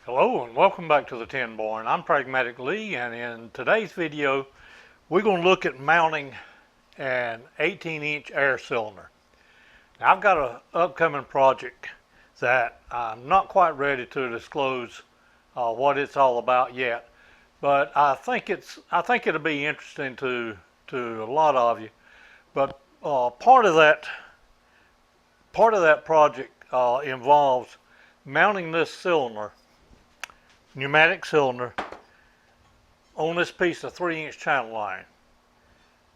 Hello and welcome back to the Tin Barn. I'm Pragmatic Lee, and in today's video we're going to look at mounting an 18-inch air cylinder. Now, I've got an upcoming project that I'm not quite ready to disclose what it's all about yet, but I think it'll be interesting to a lot of you. But part of that project involves mounting this cylinder, pneumatic cylinder, on this piece of 3-inch channel line,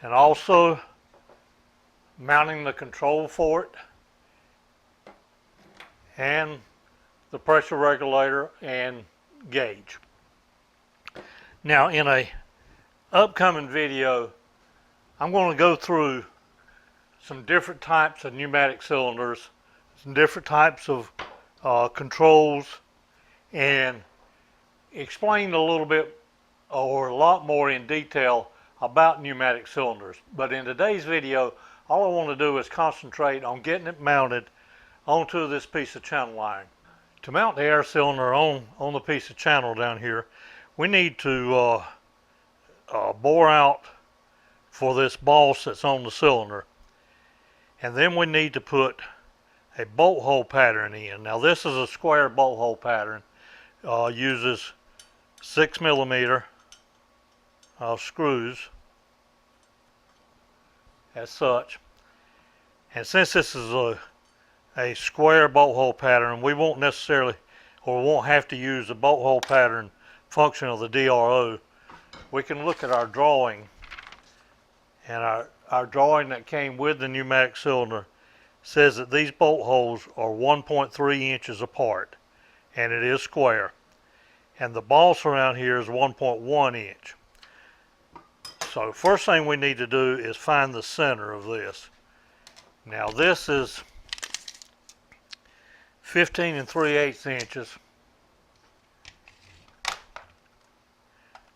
and also mounting the control for it and the pressure regulator and gauge. Now, in a upcoming video, I'm going to go through some different types of pneumatic cylinders, some different types of controls, and explain a little bit or a lot more in detail about pneumatic cylinders. But in today's video, all I want to do is concentrate on getting it mounted onto this piece of channel line. To mount the air cylinder on the piece of channel down here, we need to bore out for this boss that's on the cylinder, and then we need to put a bolt hole pattern in. Now, this is a square bolt hole pattern, uses 6mm screws as such, and since this is a square bolt hole pattern, we won't necessarily, or won't have to use the bolt hole pattern function of the DRO. We can look at our drawing, and our drawing that came with the pneumatic cylinder says that these bolt holes are 1.3 inches apart, and it is square, and the boss around here is 1.1 inch. So first thing we need to do is find the center of this. Now, this is 15 3/8 inches,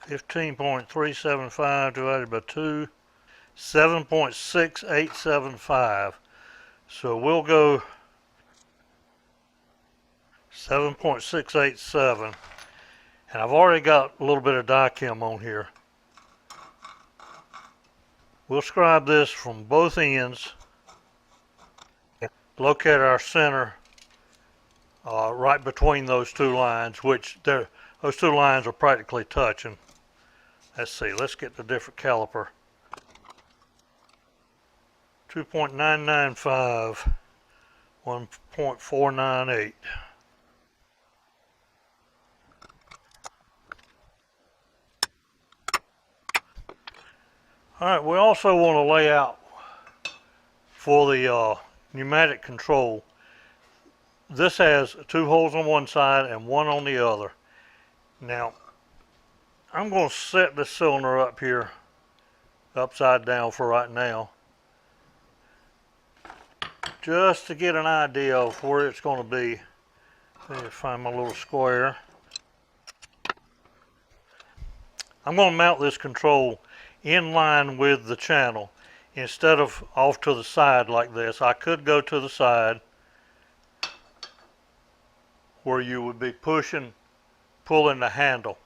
15.375 divided by 2, 7.6875. So we'll go 7.687, and I've already got a little bit of die chem on here. We'll scribe this from both ends, locate our center right between those two lines, which those two lines are practically touching. Let's see, let's get the different caliper. 2.995, 1.498. All right, we also want to lay out for the pneumatic control. This has 2 holes on one side and 1 on the other. Now, I'm going to set this cylinder up here upside down for right now, just to get an idea of where it's going to be. Let me find my little square. I'm going to mount this control in line with the channel instead of off to the side like this. I could go to the side where you would be pulling the handle,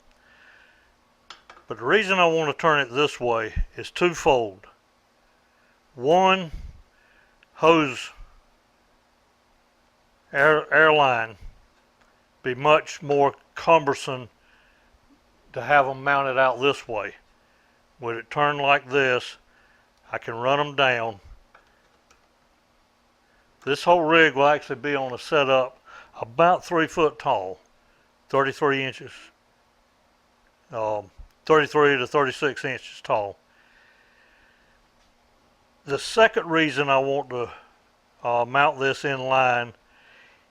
but the reason I want to turn it this way is twofold. One, hose air line be much more cumbersome to have them mounted out this way. Would it turn like this, I can run them down. This whole rig will actually be on a setup about 3 foot tall, 33 inches, 33 to 36 inches tall. The second reason I want to mount this in line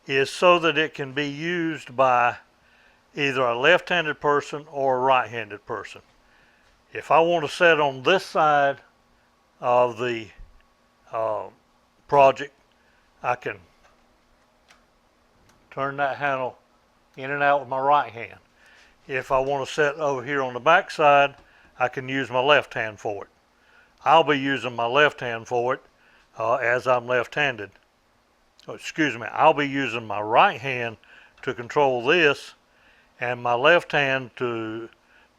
is so that it can be used by either a left-handed person or a right-handed person. If I want to set on this side of the project, I can turn that handle in and out with my right hand. If I want to set over here on the back side, I can use my left hand for it. I'll be using my left hand for it as I'm left-handed. Oh, excuse me, I'll be using my right hand to control this, and my left hand to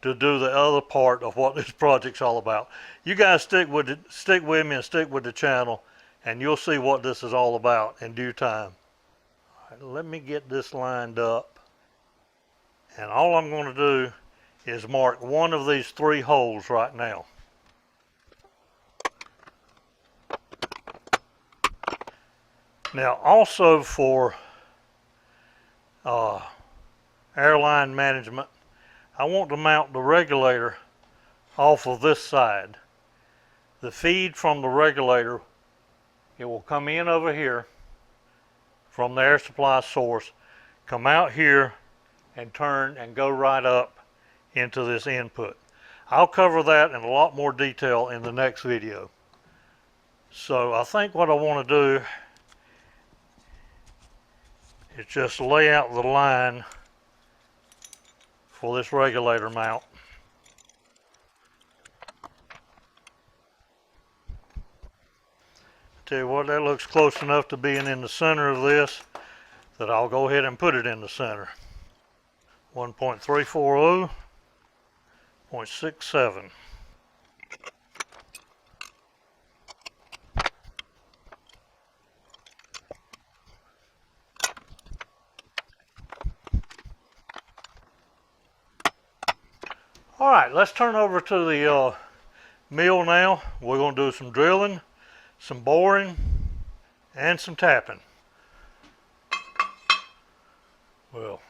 do the other part of what this project's all about. You guys stick with me and stick with the channel, and you'll see what this is all about in due time. All right, let me get this lined up, and all I'm going to do is mark one of these 3 holes right now. Now also for airline management, I want to mount the regulator off of this side. The feed from the regulator, it will come in over here from the air supply source, come out here and turn and go right up into this input. I'll cover that in a lot more detail in the next video. So I think what I want to do is just lay out the line for this regulator mount. Tell you what, that looks close enough to being in the center of this that I'll go ahead and put it in the center. 1.340, 0.67. All right, let's turn over to the mill now. We're going to do some drilling, some boring, and some tapping. We'll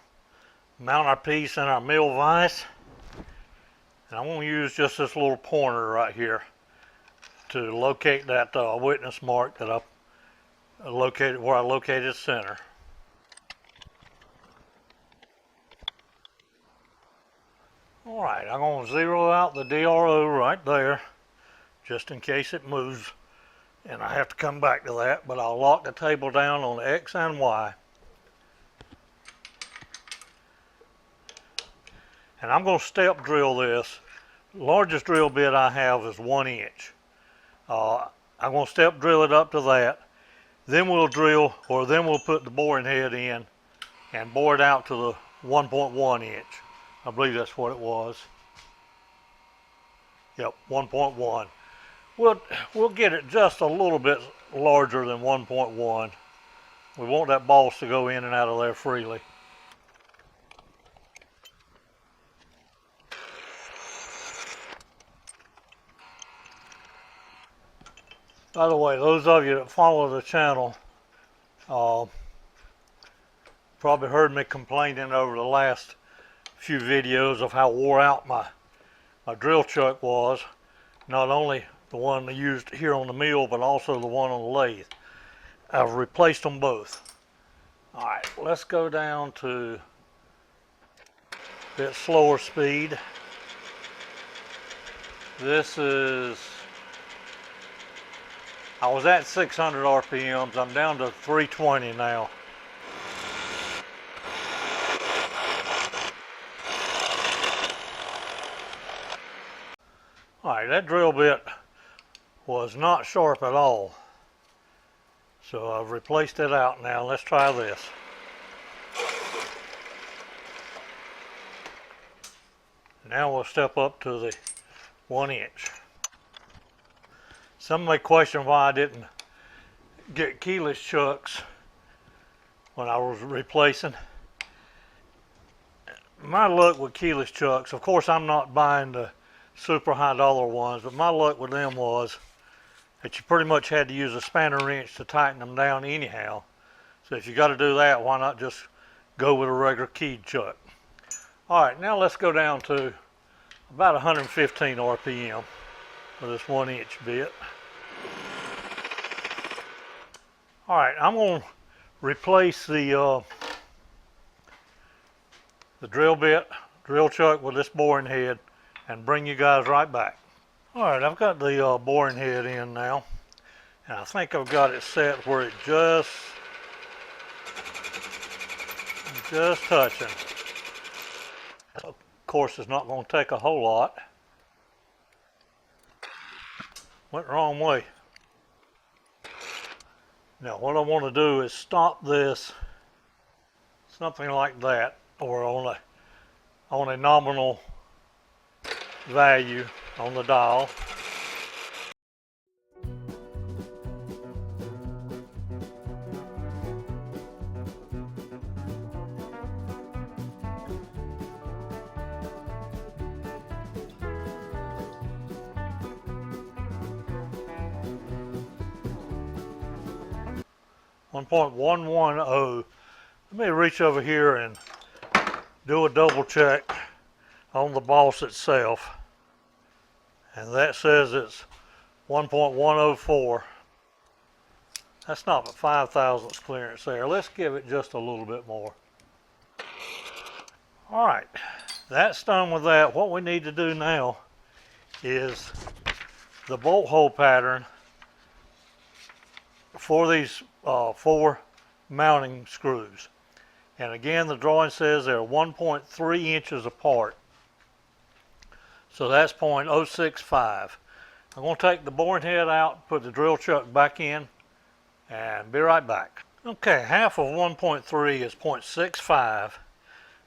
mount our piece in our mill vise, and I'm going to use just this little pointer right here to locate that witness mark that I located where I located center. All right, I'm going to zero out the DRO right there, just in case it moves, and I have to come back to that, but I'll lock the table down on the X and Y. And I'm going to step drill this. The largest drill bit I have is 1 inch. I'm going to step drill it up to that. Then we'll drill, or then we'll put the boring head in and bore it out to the 1.1 inch. I believe that's what it was. Yep, 1.1. We'll get it just a little bit larger than 1.1. We want that boss to go in and out of there freely. By the way, those of you that follow the channel probably heard me complaining over the last few videos of how wore out my drill chuck was. Not only the one I used here on the mill, but also the one on the lathe. I've replaced them both. All right, let's go down to a bit slower speed. This is, I was at 600 RPMs. I'm down to 320 now. All right, that drill bit was not sharp at all. So I've replaced it out now. Let's try this. Now we'll step up to the 1 inch. Some may question why I didn't get keyless chucks when I was replacing. My luck with keyless chucks, of course I'm not buying the super high dollar ones, but my luck with them was that you pretty much had to use a spanner wrench to tighten them down anyhow. So if you got to do that, why not just go with a regular keyed chuck? All right, now let's go down to about 115 RPM for this 1 inch bit. All right, I'm going to replace the drill chuck with this boring head and bring you guys right back. All right, I've got the boring head in now, and I think I've got it set where it just touching. Of course, it's not going to take a whole lot. Went the wrong way. Now, what I want to do is stop this something like that, or on on a nominal value on the dial. .110. Let me reach over here and do a double check on the boss itself, and that says it's 1.104. That's not but 5 thousandths clearance there. Let's give it just a little bit more. All right, that's done with that. What we need to do now is the bolt hole pattern for these 4 mounting screws. And again, the drawing says they're 1.3 inches apart. So that's 0.065. I'm going to take the boring head out, put the drill chuck back in, and be right back. Okay, half of 1.3 is 0.65.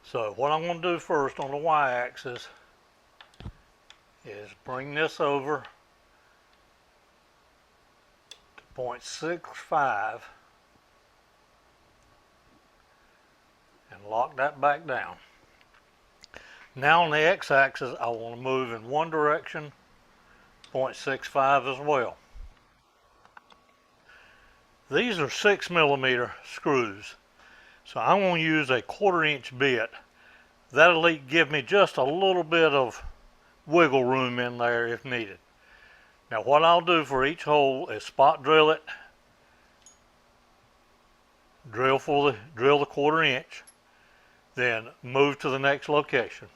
So what I'm going to do first on the y-axis is bring this over to 0.65 and lock that back down. Now on the x-axis, I want to move in one direction, 0.65 as well. These are 6mm screws, so I'm going to use a 1/4 inch bit. That'll give me just a little bit of wiggle room in there if needed. Now what I'll do for each hole is spot drill it, drill the 1/4 inch, then move to the next location.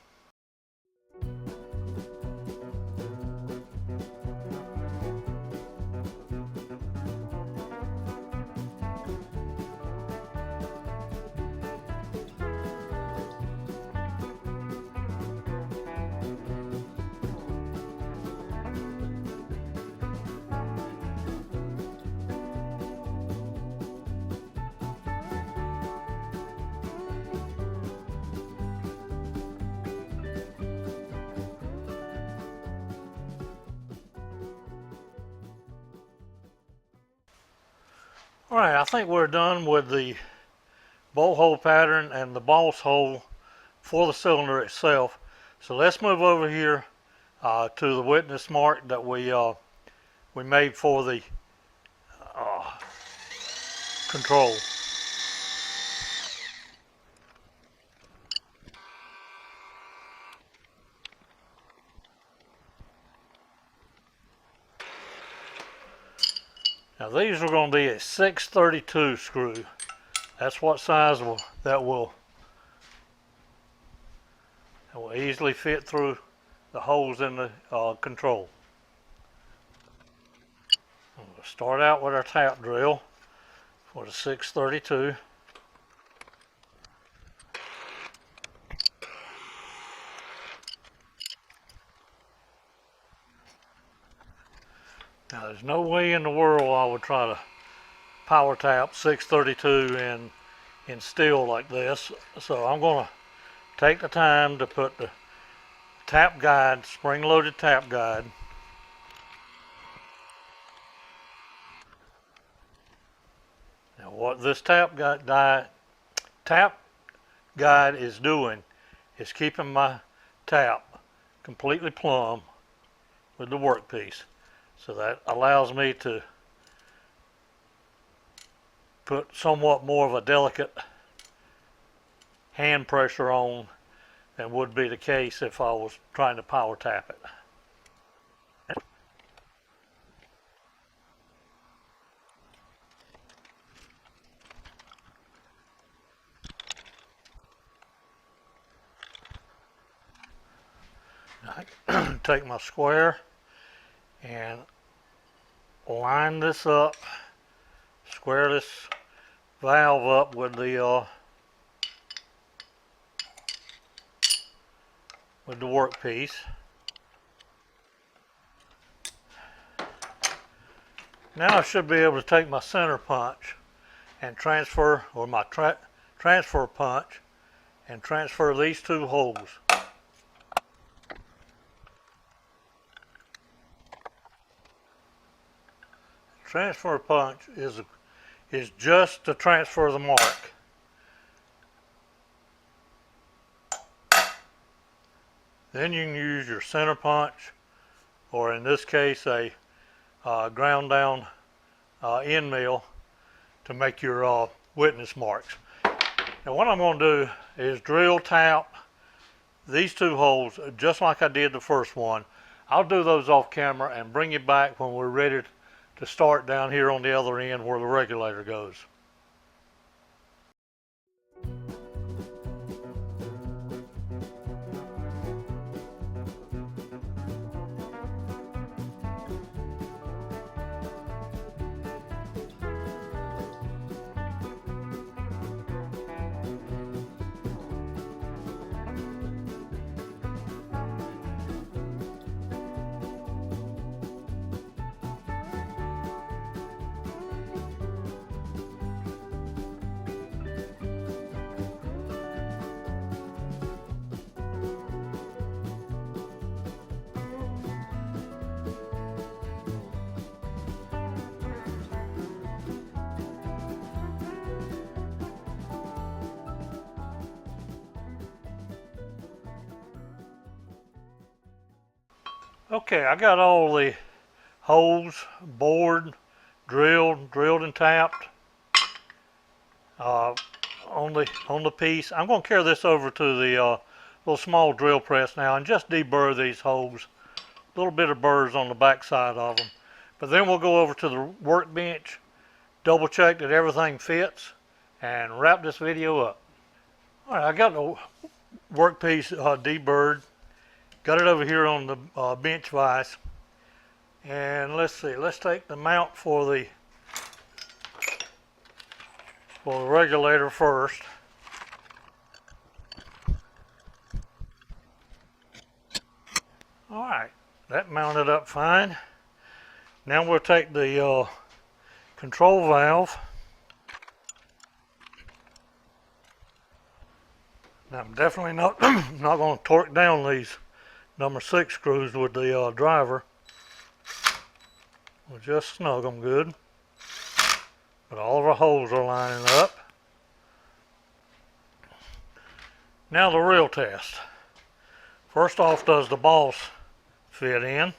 All right, I think we're done with the bolt hole pattern and the boss hole for the cylinder itself. So let's move over here to the witness mark that we made for the control. Now these are going to be a 632 screw. That's what size that will easily fit through the holes in the control. We'll start out with our tap drill for the 632. Now there's no way in the world I would try to power tap 632 in steel like this, so I'm going to take the time to put the tap guide, spring-loaded tap guide, now what this tap guide is doing is keeping my tap completely plumb with the workpiece. So that allows me to put somewhat more of a delicate hand pressure on than would be the case if I was trying to power tap it. I take my square and line this up, square this valve up with the workpiece. Now I should be able to take my center punch and transfer, or my transfer punch, and transfer these two holes. transfer punch is just to transfer the mark. Then you can use your center punch, or in this case a ground down end mill to make your witness marks. Now what I'm going to do is drill tap these two holes just like I did the first one. I'll do those off camera and bring you back when we're ready to start down here on the other end where the regulator goes. Okay, I got all the holes bored, drilled and tapped on the piece. I'm going to carry this over to the little small drill press now and just deburr these holes. A little bit of burrs on the back side of them. But then we'll go over to the workbench, double check that everything fits, and wrap this video up. All right, I got the workpiece deburred. Got it over here on the bench vise, and let's see. Let's take the mount for the regulator first. All right, that mounted up fine. Now we'll take the control valve. Now I'm definitely not going to torque down these number 6 screws with the driver. We'll just snug them good. But all of our holes are lining up. Now the real test. First off, does the boss fit in?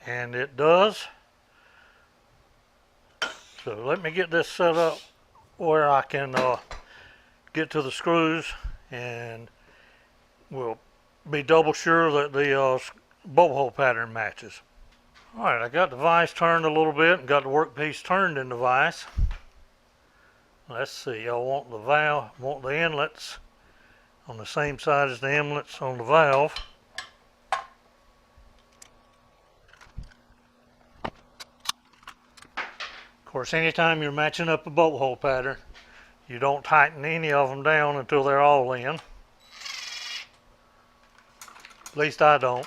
And it does. So let me get this set up where I can get to the screws, and we'll be double sure that the bolt hole pattern matches. Alright, I got the vise turned a little bit and got the workpiece turned in the vise. Let's see, I want the inlets on the same side as the inlets on the valve. Of course, anytime you're matching up a bolt hole pattern, you don't tighten any of them down until they're all in. At least I don't.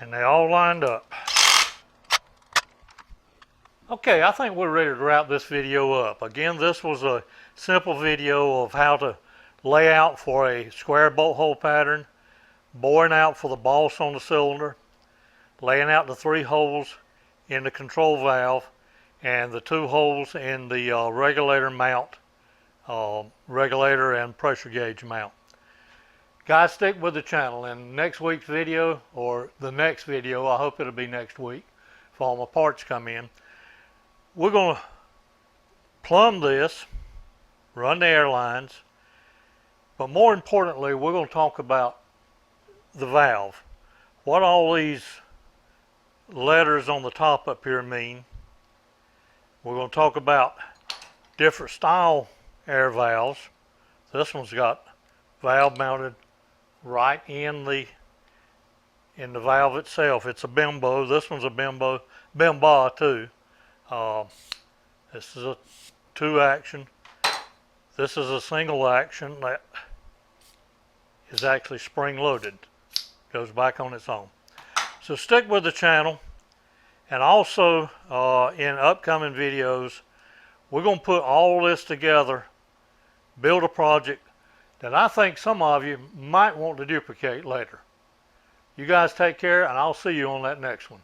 And they all lined up. Okay, I think we're ready to wrap this video up. Again, this was a simple video of how to lay out for a square bolt hole pattern, boring out for the boss on the cylinder, laying out the 3 holes in the control valve, and the 2 holes in the regulator mount, regulator and pressure gauge mount. Guys, stick with the channel. In next week's video, or the next video, I hope it'll be next week if all my parts come in, we're going to plumb this, run the air lines, but more importantly, we're going to talk about the valve. What all these letters on the top up here mean. We're going to talk about different style air valves. This one's got valve mounted right in the valve itself. It's a bimbo. This one's a bimba too. This is a 2-action. This is a single action that is actually spring loaded. Goes back on its own. So stick with the channel, and also in upcoming videos we're going to put all this together, build a project that I think some of you might want to duplicate later. You guys take care, and I'll see you on that next one.